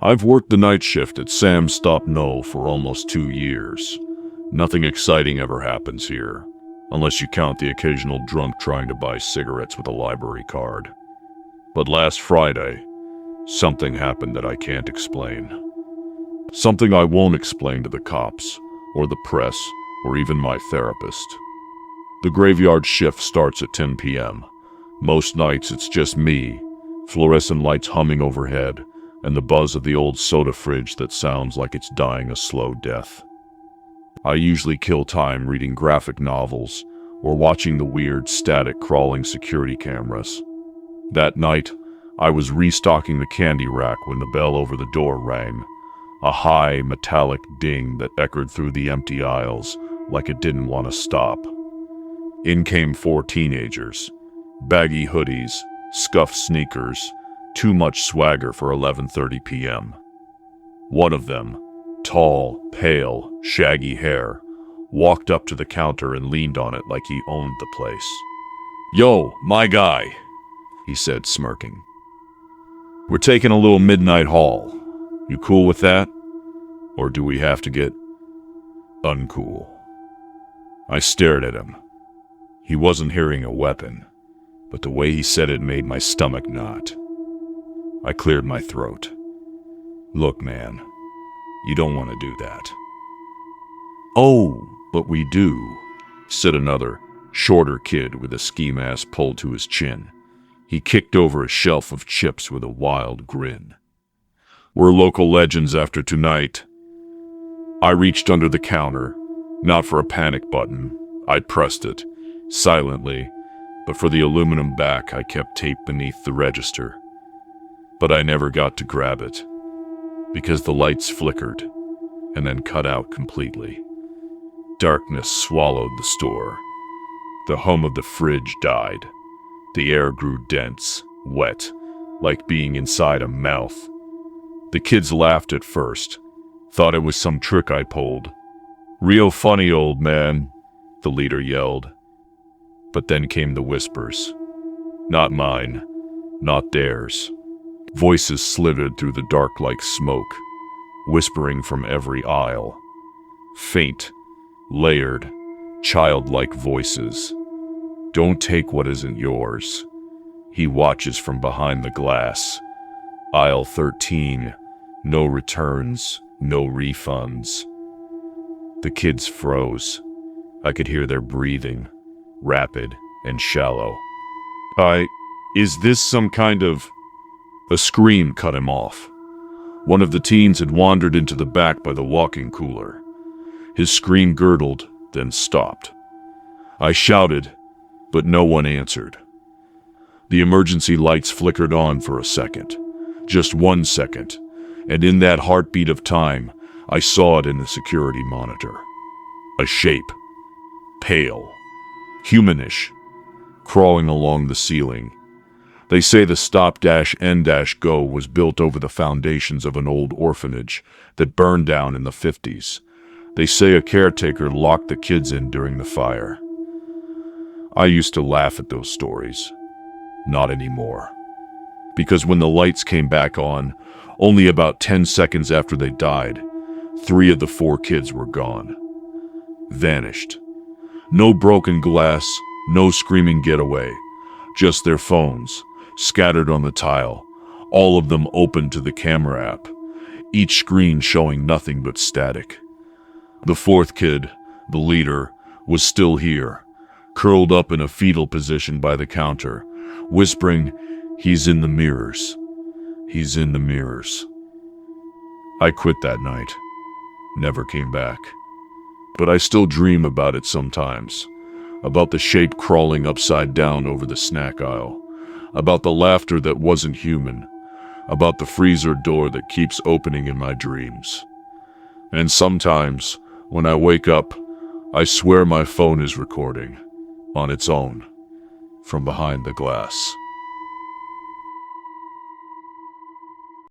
I've worked the night shift at Sam's Stop No for almost 2 years. Nothing exciting ever happens here, unless you count the occasional drunk trying to buy cigarettes with a library card. But last Friday, something happened that I can't explain. Something I won't explain to the cops, or the press, or even my therapist. The graveyard shift starts at 10 p.m. Most nights it's just me, fluorescent lights humming overhead, and the buzz of the old soda fridge that sounds like it's dying a slow death. I usually kill time reading graphic novels or watching the weird, static, crawling security cameras. That night, I was restocking the candy rack when the bell over the door rang, a high, metallic ding that echoed through the empty aisles like it didn't want to stop. In came 4 teenagers, baggy hoodies, scuffed sneakers, too much swagger for 11:30 p.m. One of them, tall, pale, shaggy hair, walked up to the counter and leaned on it like he owned the place. "Yo, my guy," he said, smirking. "We're taking a little midnight haul. You cool with that? Or do we have to get uncool?" I stared at him. He wasn't hearing a weapon, but the way he said it made my stomach knot. I cleared my throat. "Look, man, you don't want to do that." "Oh, but we do," said another, shorter kid with a ski mask pulled to his chin. He kicked over a shelf of chips with a wild grin. "We're local legends after tonight." I reached under the counter, not for a panic button. I'd pressed it, silently, but for the aluminum back I kept taped beneath the register. But I never got to grab it, because the lights flickered and then cut out completely. Darkness swallowed the store. The hum of the fridge died. The air grew dense, wet, like being inside a mouth. The kids laughed at first, thought it was some trick I pulled. "Real funny, old man," the leader yelled. But then came the whispers. Not mine, not theirs. Voices slithered through the dark like smoke, whispering from every aisle. Faint, layered, childlike voices. "Don't take what isn't yours." He watches from behind the glass. Aisle 13, no returns, no refunds. The kids froze. I could hear their breathing, rapid and shallow. Is this some kind of..." A scream cut him off. One of the teens had wandered into the back by the walk-in cooler. His scream gurgled, then stopped. I shouted, but no one answered. The emergency lights flickered on for a second. Just 1 second, and in that heartbeat of time, I saw it in the security monitor. A shape. Pale. Humanish. Crawling along the ceiling. They say the Stop-N-Go was built over the foundations of an old orphanage that burned down in the 50s. They say a caretaker locked the kids in during the fire. I used to laugh at those stories. Not anymore. Because when the lights came back on, only about 10 seconds after they died, 3 of the 4 kids were gone. Vanished. No broken glass, no screaming getaway. Just their phones, scattered on the tile, all of them open to the camera app, each screen showing nothing but static. The 4th kid, the leader, was still here, curled up in a fetal position by the counter, whispering, "He's in the mirrors. He's in the mirrors." I quit that night. Never came back. But I still dream about it sometimes. About the shape crawling upside down over the snack aisle. About the laughter that wasn't human. About the freezer door that keeps opening in my dreams. And sometimes, when I wake up, I swear my phone is recording, on its own, from behind the glass.